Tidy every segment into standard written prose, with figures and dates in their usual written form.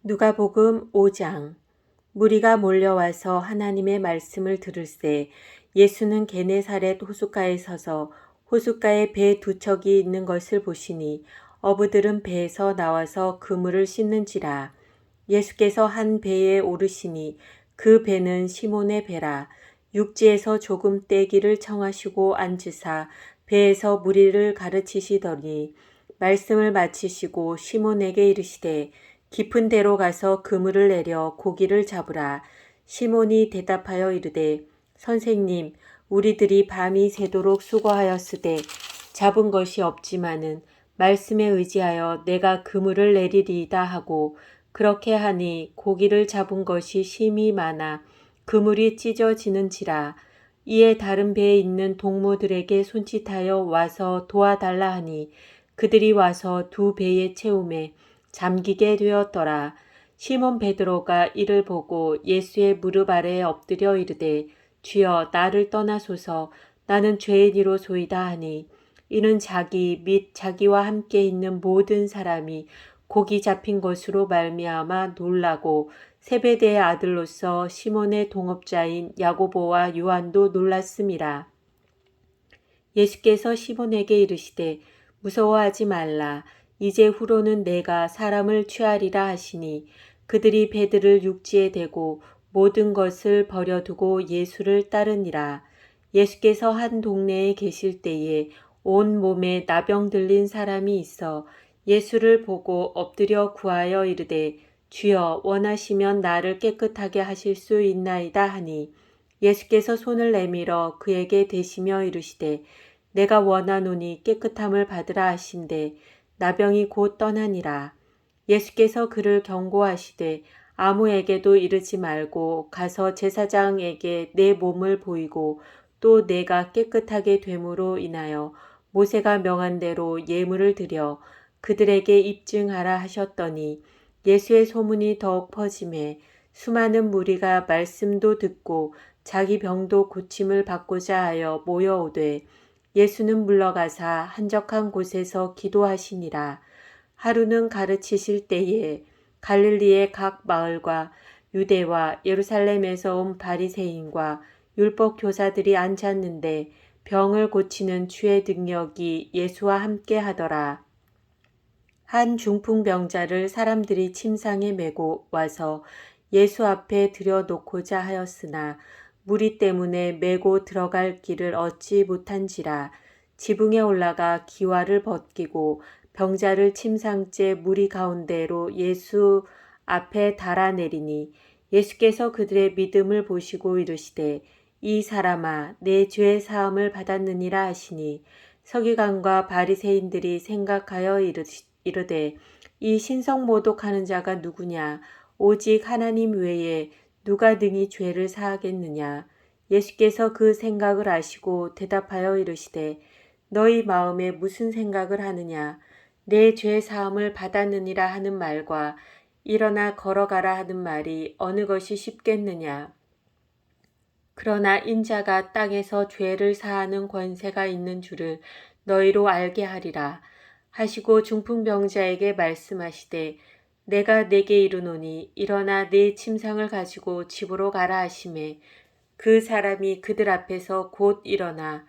누가복음 5장. 무리가 몰려와서 하나님의 말씀을 들을새 예수는 게네사렛 호숫가에 서서 호숫가에 배 두 척이 있는 것을 보시니 어부들은 배에서 나와서 그물을 씻는지라. 예수께서 한 배에 오르시니 그 배는 시몬의 배라. 육지에서 조금 떼기를 청하시고 앉으사 배에서 무리를 가르치시더니 말씀을 마치시고 시몬에게 이르시되 깊은 데로 가서 그물을 내려 고기를 잡으라. 시몬이 대답하여 이르되 선생님, 우리들이 밤이 새도록 수고하였으되 잡은 것이 없지만은 말씀에 의지하여 내가 그물을 내리리이다 하고 그렇게 하니 고기를 잡은 것이 심히 많아 그물이 찢어지는지라. 이에 다른 배에 있는 동무들에게 손짓하여 와서 도와달라 하니 그들이 와서 두 배에 채우매 잠기게 되었더라. 시몬 베드로가 이를 보고 예수의 무릎 아래에 엎드려 이르되 주여 나를 떠나소서 나는 죄인이로소이다 하니 이는 자기 및 자기와 함께 있는 모든 사람이 고기 잡힌 것으로 말미암아 놀라고 세베대의 아들로서 시몬의 동업자인 야고보와 요한도 놀랐음이라. 예수께서 시몬에게 이르시되 무서워하지 말라. 이제 후로는 내가 사람을 취하리라 하시니 그들이 배들을 육지에 대고 모든 것을 버려두고 예수를 따르니라. 예수께서 한 동네에 계실 때에 온 몸에 나병 들린 사람이 있어 예수를 보고 엎드려 구하여 이르되 주여 원하시면 나를 깨끗하게 하실 수 있나이다 하니 예수께서 손을 내밀어 그에게 대시며 이르시되 내가 원하노니 깨끗함을 받으라 하신대 나병이 곧 떠나니라. 예수께서 그를 경고하시되 아무에게도 이르지 말고 가서 제사장에게 내 몸을 보이고 또 내가 깨끗하게 됨으로 인하여 모세가 명한 대로 예물을 드려 그들에게 입증하라 하셨더니 예수의 소문이 더욱 퍼지매 수많은 무리가 말씀도 듣고 자기 병도 고침을 받고자 하여 모여오되 예수는 물러가사 한적한 곳에서 기도하시니라. 하루는 가르치실 때에 갈릴리의 각 마을과 유대와 예루살렘에서 온 바리새인과 율법 교사들이 앉았는데 병을 고치는 주의 능력이 예수와 함께 하더라. 한 중풍병자를 사람들이 침상에 메고 와서 예수 앞에 들여놓고자 하였으나 무리 때문에 메고 들어갈 길을 얻지 못한지라. 지붕에 올라가 기와를 벗기고 병자를 침상째 무리 가운데로 예수 앞에 달아내리니 예수께서 그들의 믿음을 보시고 이르시되 이 사람아 내 죄 사함을 받았느니라 하시니 서기관과 바리새인들이 생각하여 이르되 이 신성 모독하는 자가 누구냐 오직 하나님 외에 누가 능히 죄를 사하겠느냐. 예수께서 그 생각을 아시고 대답하여 이르시되 너희 마음에 무슨 생각을 하느냐. 내 죄 사함을 받았느니라 하는 말과 일어나 걸어가라 하는 말이 어느 것이 쉽겠느냐. 그러나 인자가 땅에서 죄를 사하는 권세가 있는 줄을 너희로 알게 하리라 하시고 중풍병자에게 말씀하시되 내가 네게 이르노니 일어나 네 침상을 가지고 집으로 가라 하시매 그 사람이 그들 앞에서 곧 일어나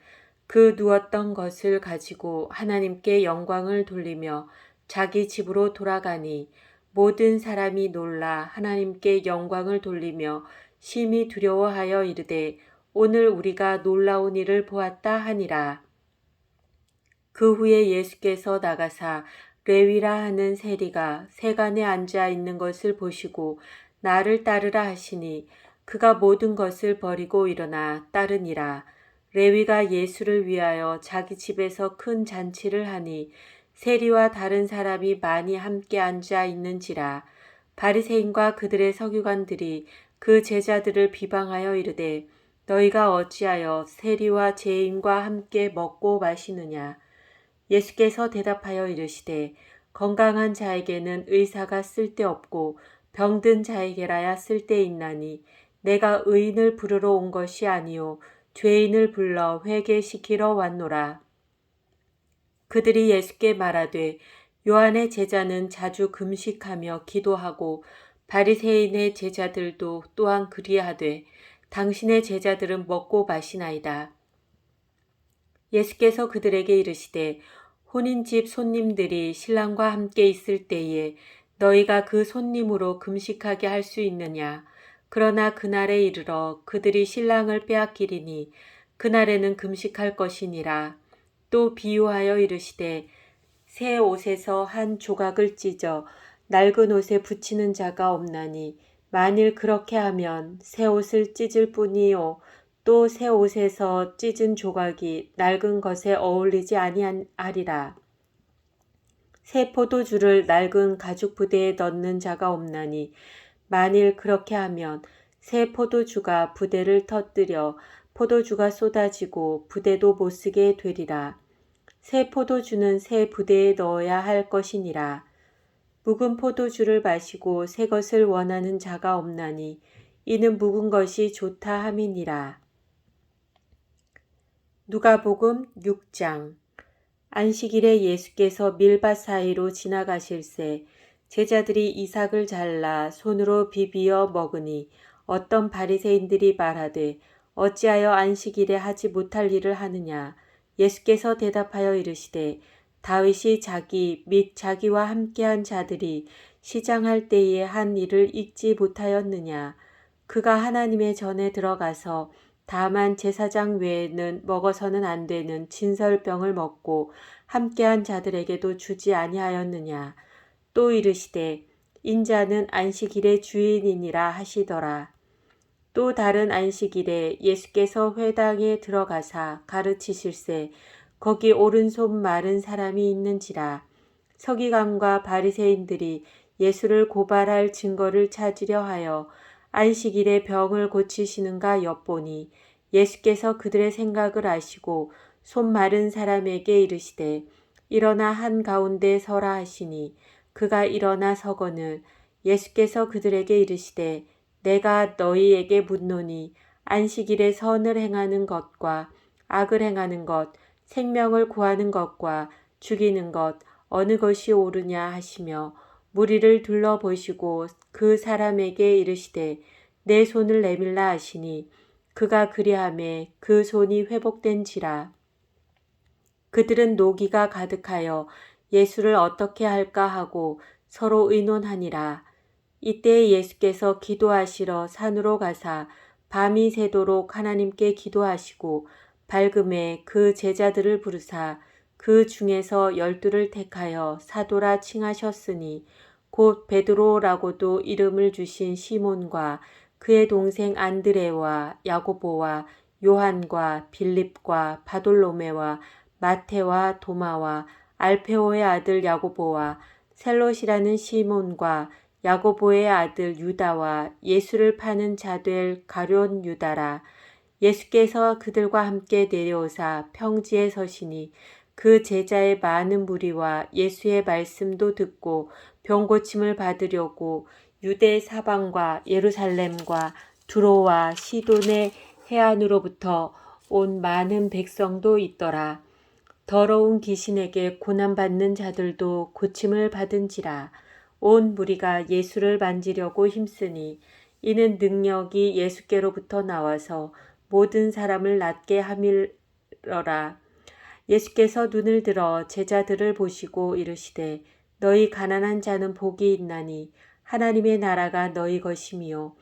그 누웠던 것을 가지고 하나님께 영광을 돌리며 자기 집으로 돌아가니 모든 사람이 놀라 하나님께 영광을 돌리며 심히 두려워하여 이르되 오늘 우리가 놀라운 일을 보았다 하니라. 그 후에 예수께서 나가사 레위라 하는 세리가 세간에 앉아 있는 것을 보시고 나를 따르라 하시니 그가 모든 것을 버리고 일어나 따르니라. 레위가 예수를 위하여 자기 집에서 큰 잔치를 하니 세리와 다른 사람이 많이 함께 앉아 있는지라. 바리새인과 그들의 서기관들이 그 제자들을 비방하여 이르되 너희가 어찌하여 세리와 죄인과 함께 먹고 마시느냐. 예수께서 대답하여 이르시되 건강한 자에게는 의사가 쓸데없고 병든 자에게라야 쓸데있나니 내가 의인을 부르러 온 것이 아니요 죄인을 불러 회개시키러 왔노라. 그들이 예수께 말하되 요한의 제자는 자주 금식하며 기도하고 바리새인의 제자들도 또한 그리하되 당신의 제자들은 먹고 마시나이다. 예수께서 그들에게 이르시되 혼인집 손님들이 신랑과 함께 있을 때에 너희가 그 손님으로 금식하게 할 수 있느냐. 그러나 그날에 이르러 그들이 신랑을 빼앗기리니 그날에는 금식할 것이니라. 또 비유하여 이르시되 새 옷에서 한 조각을 찢어 낡은 옷에 붙이는 자가 없나니 만일 그렇게 하면 새 옷을 찢을 뿐이요 또 새 옷에서 찢은 조각이 낡은 것에 어울리지 아니하리라. 새 포도주를 낡은 가죽 부대에 넣는 자가 없나니 만일 그렇게 하면 새 포도주가 부대를 터뜨려 포도주가 쏟아지고 부대도 못쓰게 되리라. 새 포도주는 새 부대에 넣어야 할 것이니라. 묵은 포도주를 마시고 새 것을 원하는 자가 없나니 이는 묵은 것이 좋다 함이니라. 누가복음 6장. 안식일에 예수께서 밀밭 사이로 지나가실새 제자들이 이삭을 잘라 손으로 비비어 먹으니 어떤 바리새인들이 말하되 어찌하여 안식일에 하지 못할 일을 하느냐. 예수께서 대답하여 이르시되 다윗이 자기 및 자기와 함께한 자들이 시장할 때에 한 일을 잊지 못하였느냐. 그가 하나님의 전에 들어가서 다만 제사장 외에는 먹어서는 안 되는 진설병을 먹고 함께한 자들에게도 주지 아니하였느냐. 또 이르시되 인자는 안식일의 주인이니라 하시더라. 또 다른 안식일에 예수께서 회당에 들어가사 가르치실새 거기 오른손 마른 사람이 있는지라. 서기관과 바리새인들이 예수를 고발할 증거를 찾으려 하여 안식일에 병을 고치시는가 엿보니 예수께서 그들의 생각을 아시고 손 마른 사람에게 이르시되 일어나 한가운데 서라 하시니 그가 일어나 서거늘 예수께서 그들에게 이르시되 내가 너희에게 묻노니 안식일에 선을 행하는 것과 악을 행하는 것, 생명을 구하는 것과 죽이는 것 어느 것이 옳으냐 하시며 무리를 둘러보시고 그 사람에게 이르시되 내 손을 내밀라 하시니 그가 그리하매 그 손이 회복된지라. 그들은 노기가 가득하여 예수를 어떻게 할까 하고 서로 의논하니라. 이때 예수께서 기도하시러 산으로 가사 밤이 새도록 하나님께 기도하시고 밝음에 그 제자들을 부르사 그 중에서 12를 택하여 사도라 칭하셨으니 곧 베드로라고도 이름을 주신 시몬과 그의 동생 안드레와 야고보와 요한과 빌립과 바돌로메와 마테와 도마와 알페오의 아들 야고보와 셀롯이라는 시몬과 야고보의 아들 유다와 예수를 파는 자될 가룟 유다라. 예수께서 그들과 함께 내려오사 평지에 서시니 그 제자의 많은 무리와 예수의 말씀도 듣고 병 고침을 받으려고 유대 사방과 예루살렘과 두로와 시돈의 해안으로부터 온 많은 백성도 있더라. 더러운 귀신에게 고난받는 자들도 고침을 받은지라. 온 무리가 예수를 만지려고 힘쓰니 이는 능력이 예수께로부터 나와서 모든 사람을 낫게 함이러라. 예수께서 눈을 들어 제자들을 보시고 이르시되 너희 가난한 자는 복이 있나니 하나님의 나라가 너희 것이미요.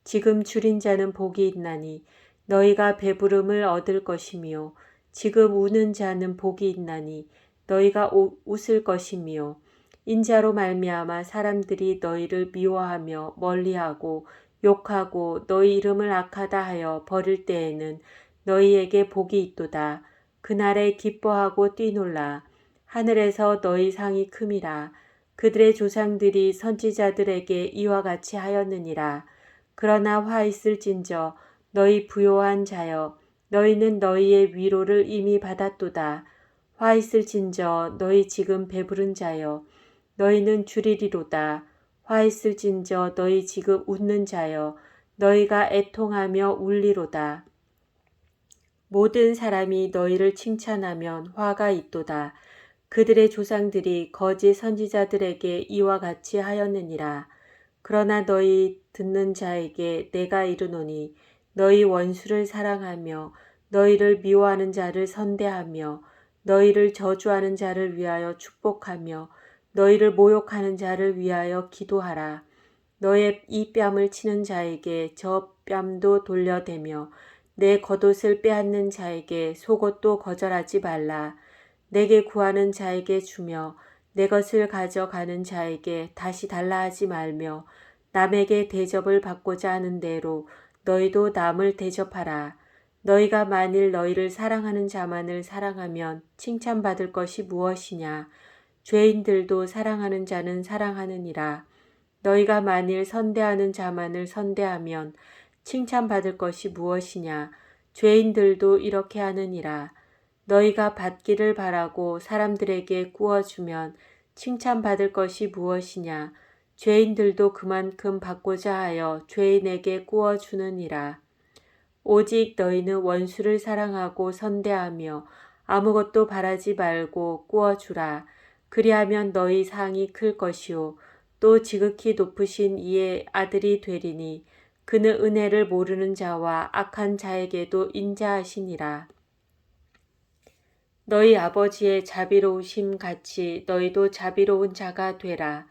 지금 줄인 자는 복이 있나니 너희가 배부름을 얻을 것이미요. 지금 우는 자는 복이 있나니 너희가 웃을 것이미요. 인자로 말미암아 사람들이 너희를 미워하며 멀리하고 욕하고 너희 이름을 악하다 하여 버릴 때에는 너희에게 복이 있도다. 그날에 기뻐하고 뛰놀라. 하늘에서 너희 상이 큼이라. 그들의 조상들이 선지자들에게 이와 같이 하였느니라. 그러나 화 있을진저 너희 부요한 자여 너희는 너희의 위로를 이미 받았도다. 화 있을진저 너희 지금 배부른 자여 너희는 줄이리로다. 화 있을진저 너희 지금 웃는 자여 너희가 애통하며 울리로다. 모든 사람이 너희를 칭찬하면 화가 있도다. 그들의 조상들이 거짓 선지자들에게 이와 같이 하였느니라. 그러나 너희 듣는 자에게 내가 이르노니 너희 원수를 사랑하며 너희를 미워하는 자를 선대하며 너희를 저주하는 자를 위하여 축복하며 너희를 모욕하는 자를 위하여 기도하라. 너의 이 뺨을 치는 자에게 저 뺨도 돌려대며 내 겉옷을 빼앗는 자에게 속옷도 거절하지 말라. 내게 구하는 자에게 주며 내 것을 가져가는 자에게 다시 달라 하지 말며 남에게 대접을 받고자 하는 대로 너희도 남을 대접하라. 너희가 만일 너희를 사랑하는 자만을 사랑하면 칭찬받을 것이 무엇이냐. 죄인들도 사랑하는 자는 사랑하느니라. 너희가 만일 선대하는 자만을 선대하면 칭찬받을 것이 무엇이냐. 죄인들도 이렇게 하느니라. 너희가 받기를 바라고 사람들에게 구워주면 칭찬받을 것이 무엇이냐. 죄인들도 그만큼 받고자 하여 죄인에게 구워주느니라. 오직 너희는 원수를 사랑하고 선대하며 아무것도 바라지 말고 구워주라. 그리하면 너희 상이 클 것이요 또 지극히 높으신 이의 아들이 되리니 그는 은혜를 모르는 자와 악한 자에게도 인자하시니라. 너희 아버지의 자비로우심 같이 너희도 자비로운 자가 되라.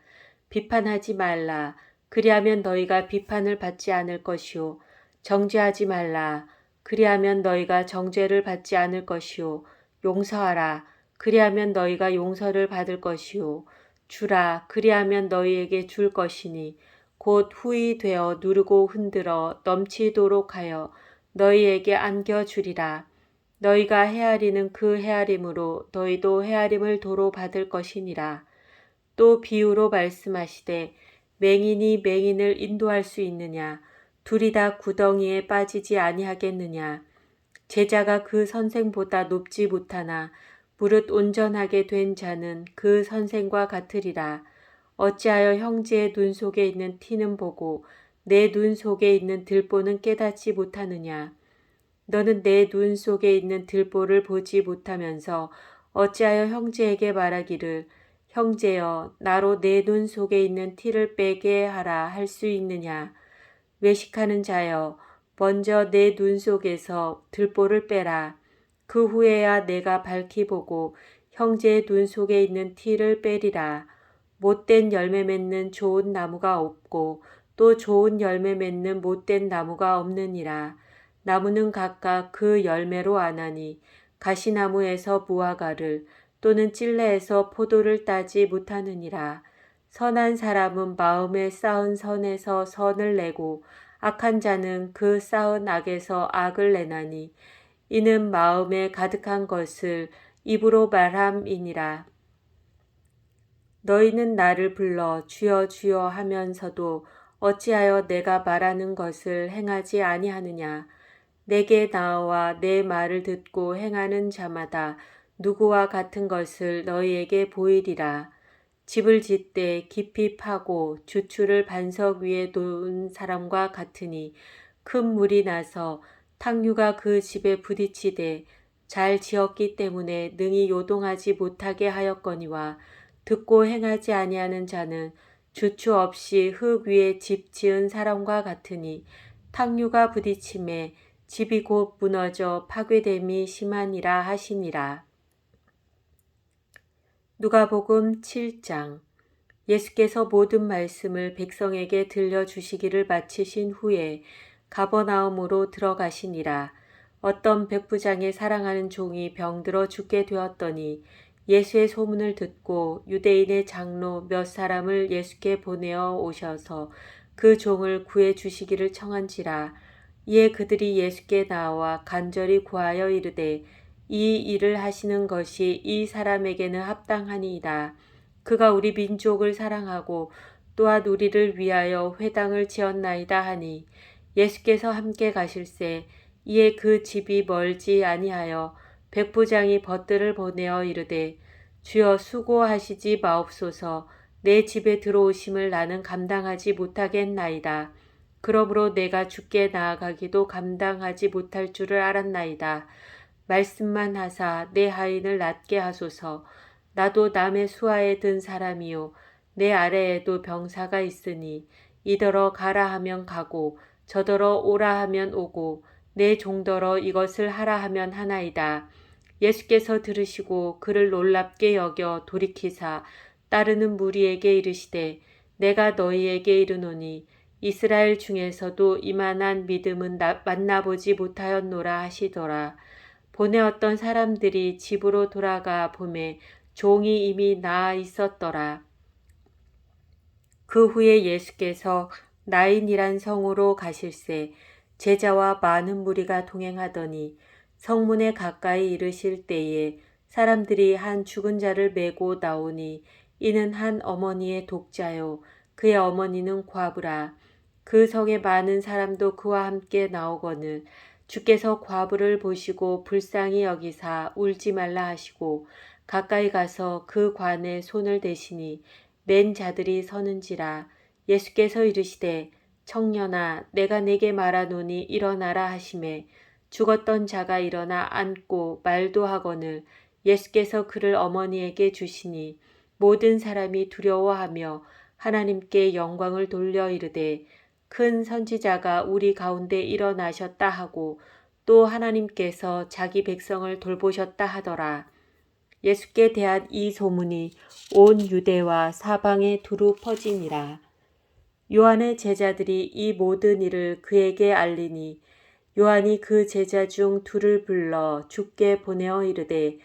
비판하지 말라. 그리하면 너희가 비판을 받지 않을 것이요. 정죄하지 말라. 그리하면 너희가 정죄를 받지 않을 것이요. 용서하라. 그리하면 너희가 용서를 받을 것이요. 주라. 그리하면 너희에게 줄 것이니 곧 후이 되어 누르고 흔들어 넘치도록 하여 너희에게 안겨주리라. 너희가 헤아리는 그 헤아림으로 너희도 헤아림을 도로 받을 것이니라. 또 비유로 말씀하시되 맹인이 맹인을 인도할 수 있느냐. 둘이 다 구덩이에 빠지지 아니하겠느냐. 제자가 그 선생보다 높지 못하나 무릇 온전하게 된 자는 그 선생과 같으리라. 어찌하여 형제의 눈 속에 있는 티는 보고 내 눈 속에 있는 들보는 깨닫지 못하느냐. 너는 내 눈 속에 있는 들보를 보지 못하면서 어찌하여 형제에게 말하기를 형제여 나로 내 눈 속에 있는 티를 빼게 하라 할 수 있느냐. 외식하는 자여 먼저 내 눈 속에서 들보를 빼라. 그 후에야 내가 밝히 보고 형제의 눈 속에 있는 티를 빼리라. 못된 열매 맺는 좋은 나무가 없고 또 좋은 열매 맺는 못된 나무가 없느니라. 나무는 각각 그 열매로 아나니 가시나무에서 무화과를 또는 찔레에서 포도를 따지 못하느니라. 선한 사람은 마음에 쌓은 선에서 선을 내고 악한 자는 그 쌓은 악에서 악을 내나니 이는 마음에 가득한 것을 입으로 말함이니라. 너희는 나를 불러 주여 주여 하면서도 어찌하여 내가 말하는 것을 행하지 아니하느냐. 내게 나와 내 말을 듣고 행하는 자마다 누구와 같은 것을 너희에게 보이리라. 집을 짓되 깊이 파고 주추를 반석 위에 놓은 사람과 같으니 큰 물이 나서 탕류가 그 집에 부딪히되 잘 지었기 때문에 능히 요동하지 못하게 하였거니와 듣고 행하지 아니하는 자는 주추 없이 흙 위에 집 지은 사람과 같으니 탕류가 부딪힘에 집이 곧 무너져 파괴됨이 심하니라 하시니라. 누가복음 7장. 예수께서 모든 말씀을 백성에게 들려주시기를 마치신 후에 가버나움으로 들어가시니라. 어떤 백부장의 사랑하는 종이 병들어 죽게 되었더니 예수의 소문을 듣고 유대인의 장로 몇 사람을 예수께 보내어 오셔서 그 종을 구해 주시기를 청한지라. 이에 그들이 예수께 나와 간절히 구하여 이르되 이 일을 하시는 것이 이 사람에게는 합당하니이다. 그가 우리 민족을 사랑하고 또한 우리를 위하여 회당을 지었나이다 하니 예수께서 함께 가실새 이에 그 집이 멀지 아니하여 백부장이 벗들을 보내어 이르되 주여 수고하시지 마옵소서. 내 집에 들어오심을 나는 감당하지 못하겠나이다. 그러므로 내가 주께 나아가기도 감당하지 못할 줄을 알았나이다. 말씀만 하사 내 하인을 낫게 하소서. 나도 남의 수하에 든 사람이요 내 아래에도 병사가 있으니 이더러 가라 하면 가고 저더러 오라 하면 오고 내 종더러 이것을 하라 하면 하나이다. 예수께서 들으시고 그를 놀랍게 여겨 돌이키사 따르는 무리에게 이르시되 내가 너희에게 이르노니 이스라엘 중에서도 이만한 믿음은 만나보지 못하였노라 하시더라. 보내었던 사람들이 집으로 돌아가 보매 종이 이미 나아 있었더라. 그 후에 예수께서 나인이란 성으로 가실새 제자와 많은 무리가 동행하더니 성문에 가까이 이르실 때에 사람들이 한 죽은 자를 메고 나오니 이는 한 어머니의 독자요 그의 어머니는 과부라. 그 성에 많은 사람도 그와 함께 나오거늘 주께서 과부를 보시고 불쌍히 여기사 울지 말라 하시고 가까이 가서 그 관에 손을 대시니 맨 자들이 서는지라. 예수께서 이르시되 청년아 내가 네게 말하노니 일어나라 하시매 죽었던 자가 일어나 앉고 말도 하거늘 예수께서 그를 어머니에게 주시니 모든 사람이 두려워하며 하나님께 영광을 돌려 이르되 큰 선지자가 우리 가운데 일어나셨다 하고 또 하나님께서 자기 백성을 돌보셨다 하더라. 예수께 대한 이 소문이 온 유대와 사방에 두루 퍼지니라. 요한의 제자들이 이 모든 일을 그에게 알리니 요한이 그 제자 중 둘을 불러 주께 보내어 이르되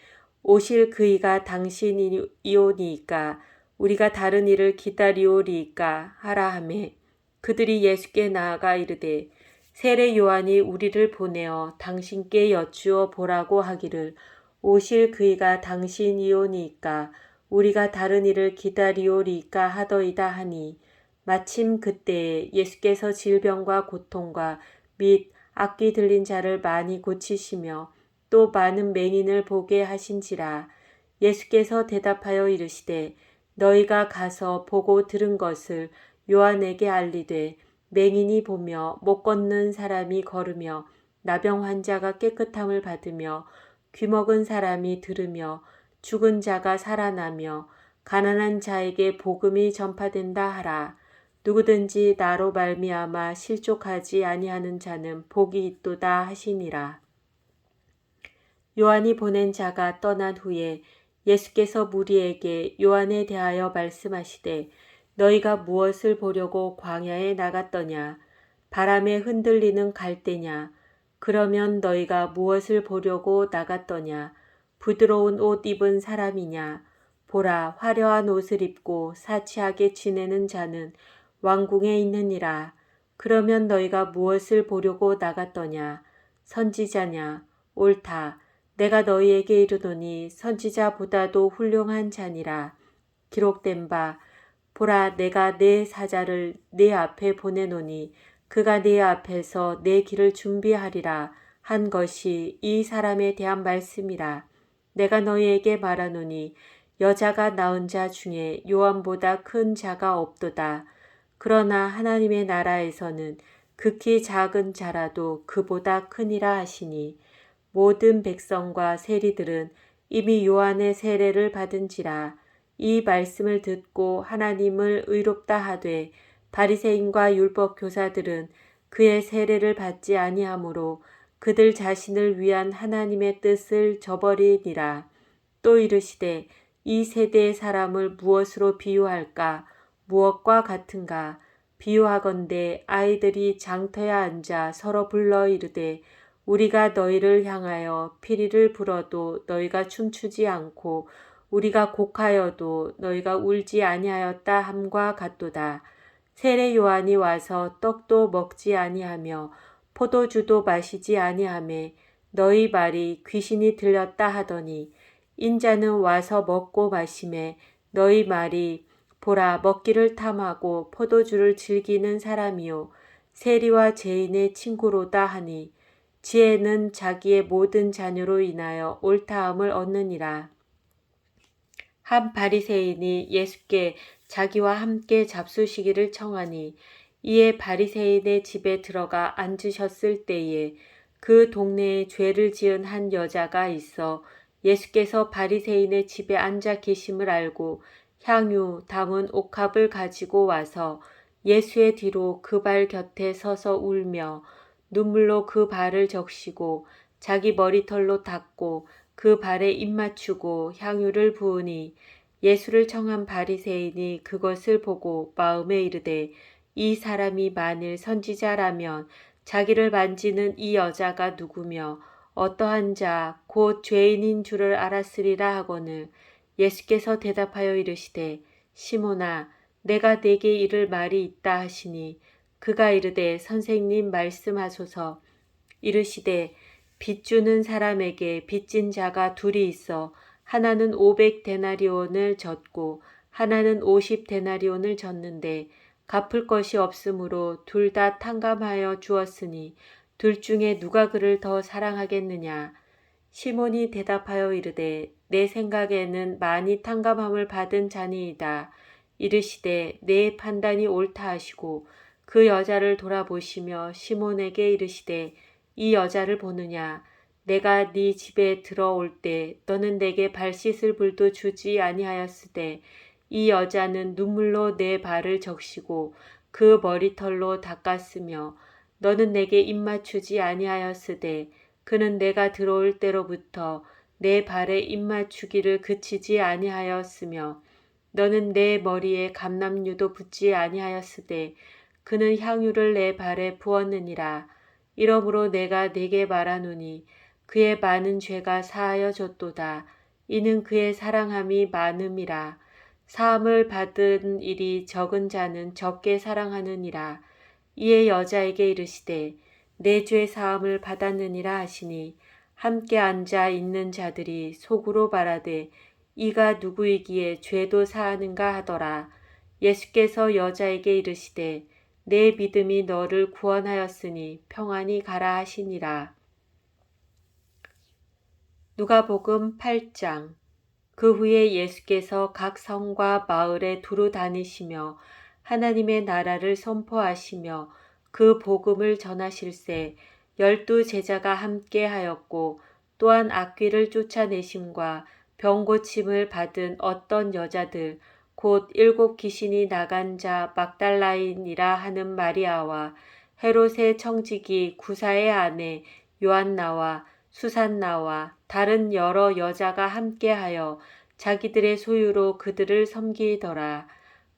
오실 그이가 당신이오니이까 우리가 다른 일을 기다리오리이까 하라 하매 그들이 예수께 나아가 이르되 세례 요한이 우리를 보내어 당신께 여쭈어 보라고 하기를 오실 그이가 당신이오니이까 우리가 다른 일을 기다리오리이까 하더이다 하니 마침 그때에 예수께서 질병과 고통과 및 악귀 들린 자를 많이 고치시며 또 많은 맹인을 보게 하신지라. 예수께서 대답하여 이르시되 너희가 가서 보고 들은 것을 요한에게 알리되 맹인이 보며 못 걷는 사람이 걸으며 나병 환자가 깨끗함을 받으며 귀먹은 사람이 들으며 죽은 자가 살아나며 가난한 자에게 복음이 전파된다 하라. 누구든지 나로 말미암아 실족하지 아니하는 자는 복이 있도다 하시니라. 요한이 보낸 자가 떠난 후에 예수께서 무리에게 요한에 대하여 말씀하시되 너희가 무엇을 보려고 광야에 나갔더냐? 바람에 흔들리는 갈대냐? 그러면 너희가 무엇을 보려고 나갔더냐? 부드러운 옷 입은 사람이냐? 보라, 화려한 옷을 입고 사치하게 지내는 자는 왕궁에 있느니라. 그러면 너희가 무엇을 보려고 나갔더냐? 선지자냐? 옳다. 내가 너희에게 이르노니 선지자보다도 훌륭한 자니라. 기록된 바 보라 내가 내 사자를 네 앞에 보내노니 그가 네 앞에서 내 길을 준비하리라 한 것이 이 사람에 대한 말씀이라. 내가 너희에게 말하노니 여자가 낳은 자 중에 요한보다 큰 자가 없도다. 그러나 하나님의 나라에서는 극히 작은 자라도 그보다 크니라 하시니 모든 백성과 세리들은 이미 요한의 세례를 받은지라. 이 말씀을 듣고 하나님을 의롭다 하되 바리새인과 율법 교사들은 그의 세례를 받지 아니하므로 그들 자신을 위한 하나님의 뜻을 저버리니라. 또 이르시되 이 세대의 사람을 무엇으로 비유할까? 무엇과 같은가? 비유하건대 아이들이 장터에 앉아 서로 불러 이르되 우리가 너희를 향하여 피리를 불어도 너희가 춤추지 않고 우리가 곡하여도 너희가 울지 아니하였다 함과 같도다. 세례 요한이 와서 떡도 먹지 아니하며 포도주도 마시지 아니하매 너희 말이 귀신이 들렸다 하더니 인자는 와서 먹고 마시매 너희 말이 보라 먹기를 탐하고 포도주를 즐기는 사람이요 세리와 죄인의 친구로다 하니 지혜는 자기의 모든 자녀로 인하여 옳다함을 얻느니라. 한 바리새인이 예수께 자기와 함께 잡수시기를 청하니 이에 바리새인의 집에 들어가 앉으셨을 때에 그 동네에 죄를 지은 한 여자가 있어 예수께서 바리새인의 집에 앉아 계심을 알고 향유 담은 옥합을 가지고 와서 예수의 뒤로 그 발 곁에 서서 울며 눈물로 그 발을 적시고 자기 머리털로 닦고 그 발에 입 맞추고 향유를 부으니 예수를 청한 바리새인이 그것을 보고 마음에 이르되 이 사람이 만일 선지자라면 자기를 만지는 이 여자가 누구며 어떠한 자 곧 죄인인 줄을 알았으리라 하거늘 예수께서 대답하여 이르시되 시몬아 내가 네게 이를 말이 있다 하시니 그가 이르되 선생님 말씀하소서. 이르시되 빚 주는 사람에게 빚진 자가 둘이 있어 하나는 500데나리온을 졌고 하나는 50데나리온을 졌는데 갚을 것이 없으므로 둘 다 탕감하여 주었으니 둘 중에 누가 그를 더 사랑하겠느냐. 시몬이 대답하여 이르되 내 생각에는 많이 탕감함을 받은 자니이다. 이르시되 내 판단이 옳다 하시고 그 여자를 돌아보시며 시몬에게 이르시되 이 여자를 보느냐. 내가 네 집에 들어올 때 너는 내게 발 씻을 불도 주지 아니하였으되 이 여자는 눈물로 내 발을 적시고 그 머리털로 닦았으며 너는 내게 입 맞추지 아니하였으되 그는 내가 들어올 때로부터 내 발에 입 맞추기를 그치지 아니하였으며 너는 내 머리에 감람유도 붓지 아니하였으되 그는 향유를 내 발에 부었느니라. 이러므로 내가 네게 말하노니 그의 많은 죄가 사하여졌도다. 이는 그의 사랑함이 많음이라. 사함을 받은 일이 적은 자는 적게 사랑하느니라. 이에 여자에게 이르시되 내 죄 사함을 받았느니라 하시니 함께 앉아 있는 자들이 속으로 말하되 이가 누구이기에 죄도 사하는가 하더라. 예수께서 여자에게 이르시되 내 믿음이 너를 구원하였으니 평안히 가라 하시니라. 누가복음 8장. 그 후에 예수께서 각 성과 마을에 두루 다니시며 하나님의 나라를 선포하시며 그 복음을 전하실세 12 제자가 함께 하였고 또한 악귀를 쫓아내심과 병 고침을 받은 어떤 여자들 곧 7 귀신이 나간 자 막달라인이라 하는 마리아와 헤롯의 청지기 구사의 아내 요한나와 수산나와 다른 여러 여자가 함께하여 자기들의 소유로 그들을 섬기더라.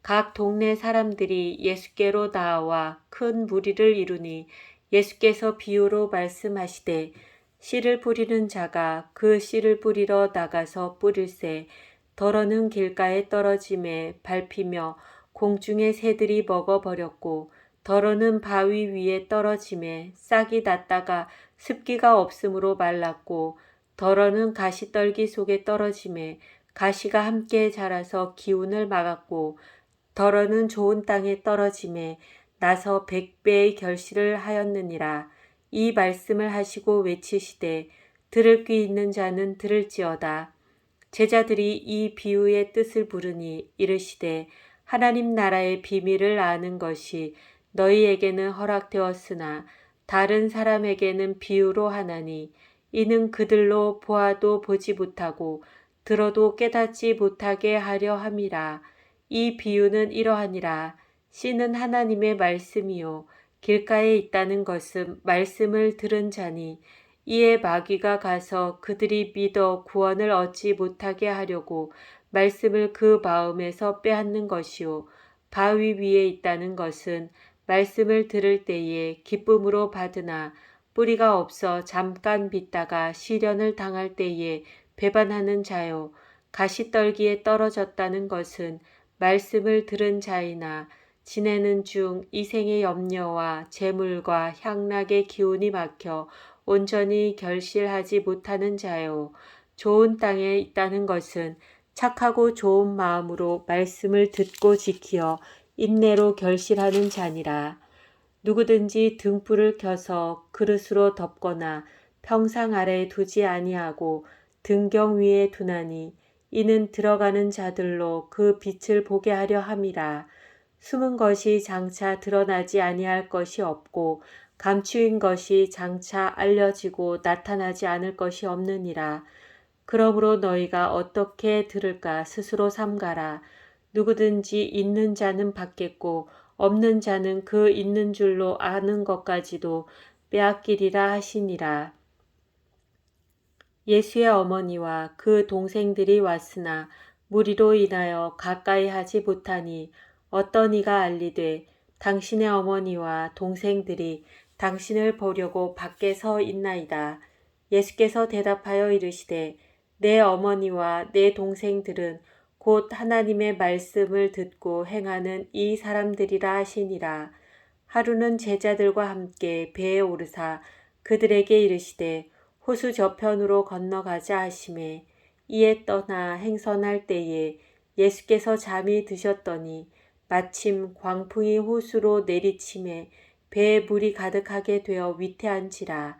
각 동네 사람들이 예수께로 나와 큰 무리를 이루니 예수께서 비유로 말씀하시되 씨를 뿌리는 자가 그 씨를 뿌리러 나가서 뿌릴새 덜어는 길가에 떨어짐에 밟히며 공중의 새들이 먹어버렸고 덜어는 바위 위에 떨어짐에 싹이 났다가 습기가 없으므로 말랐고 덜어는 가시떨기 속에 떨어짐에 가시가 함께 자라서 기운을 막았고 덜어는 좋은 땅에 떨어짐에 나서 100배의 결실을 하였느니라. 이 말씀을 하시고 외치시되 들을 귀 있는 자는 들을지어다. 제자들이 이 비유의 뜻을 물으니 이르시되 하나님 나라의 비밀을 아는 것이 너희에게는 허락되었으나 다른 사람에게는 비유로 하나니 이는 그들로 보아도 보지 못하고 들어도 깨닫지 못하게 하려 함이라. 이 비유는 이러하니라. 씨는 하나님의 말씀이요 길가에 있다는 것은 말씀을 들은 자니 이에 마귀가 가서 그들이 믿어 구원을 얻지 못하게 하려고 말씀을 그 마음에서 빼앗는 것이요 바위 위에 있다는 것은 말씀을 들을 때에 기쁨으로 받으나 뿌리가 없어 잠깐 빗다가 시련을 당할 때에 배반하는 자요 가시떨기에 떨어졌다는 것은 말씀을 들은 자이나 지내는 중 이 생의 염려와 재물과 향락의 기운이 막혀 온전히 결실하지 못하는 자요 좋은 땅에 있다는 것은 착하고 좋은 마음으로 말씀을 듣고 지키어 인내로 결실하는 자니라. 누구든지 등불을 켜서 그릇으로 덮거나 평상 아래에 두지 아니하고 등경 위에 두나니 이는 들어가는 자들로 그 빛을 보게 하려 함이라. 숨은 것이 장차 드러나지 아니할 것이 없고 감추인 것이 장차 알려지고 나타나지 않을 것이 없느니라. 그러므로 너희가 어떻게 들을까 스스로 삼가라. 누구든지 있는 자는 받겠고 없는 자는 그 있는 줄로 아는 것까지도 빼앗기리라 하시니라. 예수의 어머니와 그 동생들이 왔으나 무리로 인하여 가까이 하지 못하니 어떤 이가 알리되 당신의 어머니와 동생들이 당신을 보려고 밖에 서 있나이다. 예수께서 대답하여 이르시되 내 어머니와 내 동생들은 곧 하나님의 말씀을 듣고 행하는 이 사람들이라 하시니라. 하루는 제자들과 함께 배에 오르사 그들에게 이르시되 호수 저편으로 건너가자 하시매 이에 떠나 행선할 때에 예수께서 잠이 드셨더니 마침 광풍이 호수로 내리침에 배에 물이 가득하게 되어 위태한지라.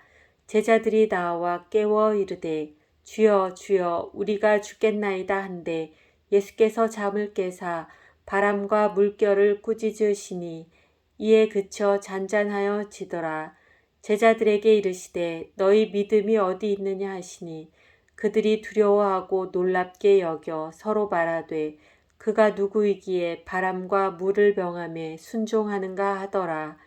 제자들이 나와 깨워 이르되 주여 주여 우리가 죽겠나이다 한데 예수께서 잠을 깨사 바람과 물결을 꾸짖으시니 이에 그쳐 잔잔하여 지더라. 제자들에게 이르시되 너희 믿음이 어디 있느냐 하시니 그들이 두려워하고 놀랍게 여겨 서로 말하되 그가 누구이기에 바람과 물을 명하며 순종하는가 하더라.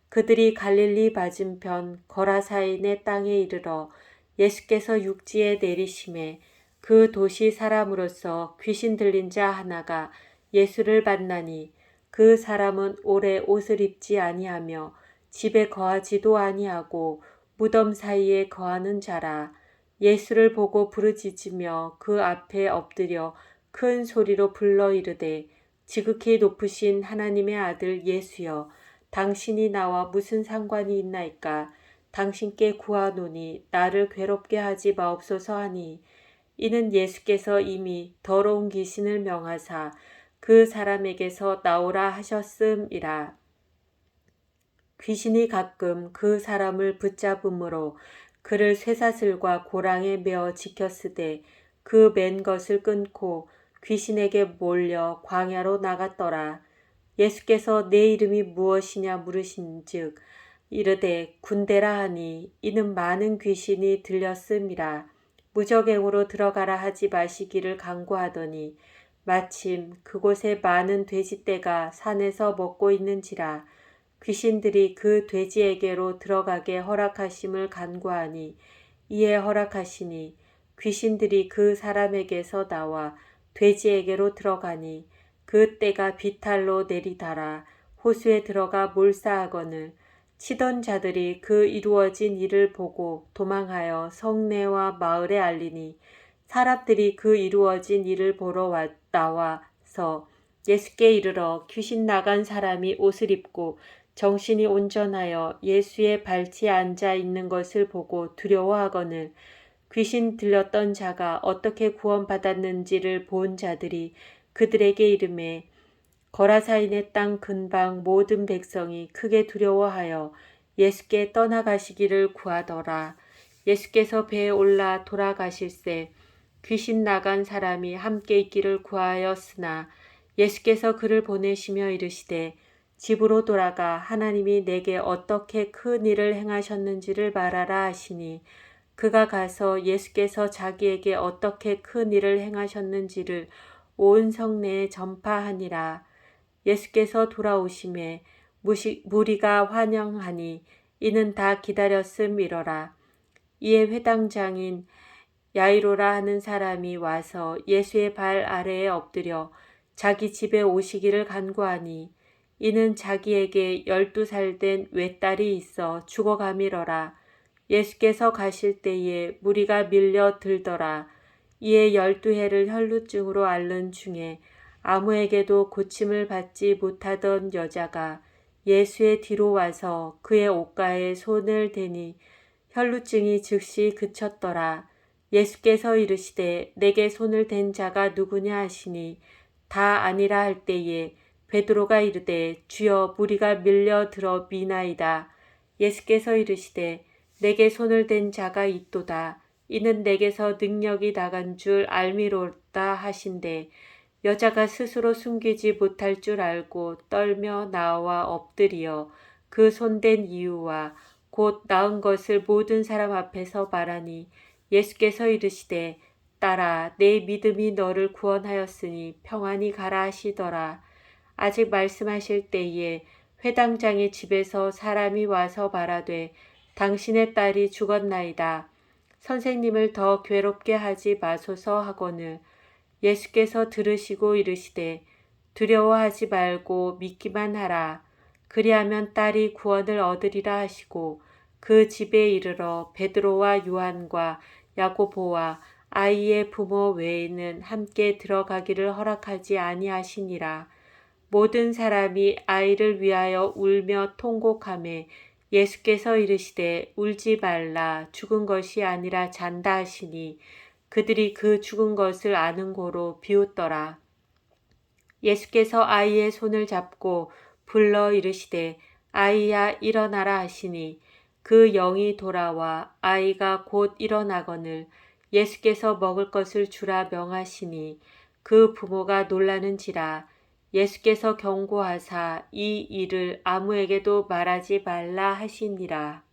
그들이 갈릴리 맞은편 거라사인의 땅에 이르러 예수께서 육지에 내리심에 그 도시 사람으로서 귀신 들린 자 하나가 예수를 만나니 그 사람은 오래 옷을 입지 아니하며 집에 거하지도 아니하고 무덤 사이에 거하는 자라. 예수를 보고 부르짖으며 그 앞에 엎드려 큰 소리로 불러 이르되 지극히 높으신 하나님의 아들 예수여 당신이 나와 무슨 상관이 있나이까. 당신께 구하노니 나를 괴롭게 하지 마옵소서 하니 이는 예수께서 이미 더러운 귀신을 명하사 그 사람에게서 나오라 하셨음이라. 귀신이 가끔 그 사람을 붙잡음으로 그를 쇠사슬과 고랑에 메어 지켰으되 그 맨 것을 끊고 귀신에게 몰려 광야로 나갔더라. 예수께서 내 이름이 무엇이냐 물으신즉 이르되 군대라 하니 이는 많은 귀신이 들렸음이라. 무적행으로 들어가라 하지 마시기를 간구하더니 마침 그곳에 많은 돼지떼가 산에서 먹고 있는지라. 귀신들이 그 돼지에게로 들어가게 허락하심을 간구하니 이에 허락하시니 귀신들이 그 사람에게서 나와 돼지에게로 들어가니 그 떼가 비탈로 내리달아 호수에 들어가 몰사하거늘 치던 자들이 그 이루어진 일을 보고 도망하여 성내와 마을에 알리니 사람들이 그 이루어진 일을 보러 나와서 예수께 이르러 귀신 나간 사람이 옷을 입고 정신이 온전하여 예수의 발치에 앉아 있는 것을 보고 두려워하거늘 귀신 들렸던 자가 어떻게 구원받았는지를 본 자들이 그들에게 이르매 거라사인의 땅 근방 모든 백성이 크게 두려워하여 예수께 떠나가시기를 구하더라. 예수께서 배에 올라 돌아가실새 귀신 나간 사람이 함께 있기를 구하였으나 예수께서 그를 보내시며 이르시되 집으로 돌아가 하나님이 내게 어떻게 큰 일을 행하셨는지를 말하라 하시니 그가 가서 예수께서 자기에게 어떻게 큰 일을 행하셨는지를 온 성내에 전파하니라. 예수께서 돌아오심에 무리가 환영하니 이는 다 기다렸음이러라. 이에 회당장인 야이로라 하는 사람이 와서 예수의 발 아래에 엎드려 자기 집에 오시기를 간구하니 이는 자기에게 12살 된 외딸이 있어 죽어가미러라. 예수께서 가실 때에 무리가 밀려 들더라. 이에 12해를 혈루증으로 앓는 중에 아무에게도 고침을 받지 못하던 여자가 예수의 뒤로 와서 그의 옷가에 손을 대니 혈루증이 즉시 그쳤더라. 예수께서 이르시되 내게 손을 댄 자가 누구냐 하시니 다 아니라 할 때에 베드로가 이르되 주여 무리가 밀려들어 미나이다. 예수께서 이르시되 내게 손을 댄 자가 있도다. 이는 내게서 능력이 나간 줄 알미로다 하신대 여자가 스스로 숨기지 못할 줄 알고 떨며 나와 엎드리어 그 손댄 이유와 곧 나은 것을 모든 사람 앞에서 말하니 예수께서 이르시되 딸아, 내 믿음이 너를 구원하였으니 평안히 가라 하시더라. 아직 말씀하실 때에 회당장의 집에서 사람이 와서 말하되 당신의 딸이 죽었나이다. 선생님을 더 괴롭게 하지 마소서 하거늘 예수께서 들으시고 이르시되 두려워하지 말고 믿기만 하라. 그리하면 딸이 구원을 얻으리라 하시고 그 집에 이르러 베드로와 요한과 야고보와 아이의 부모 외에는 함께 들어가기를 허락하지 아니하시니라. 모든 사람이 아이를 위하여 울며 통곡하매 예수께서 이르시되 울지 말라 죽은 것이 아니라 잔다 하시니 그들이 그 죽은 것을 아는 고로 비웃더라. 예수께서 아이의 손을 잡고 불러 이르시되 아이야 일어나라 하시니 그 영이 돌아와 아이가 곧 일어나거늘 예수께서 먹을 것을 주라 명하시니 그 부모가 놀라는지라. 예수께서 경고하사 이 일을 아무에게도 말하지 말라 하시니라.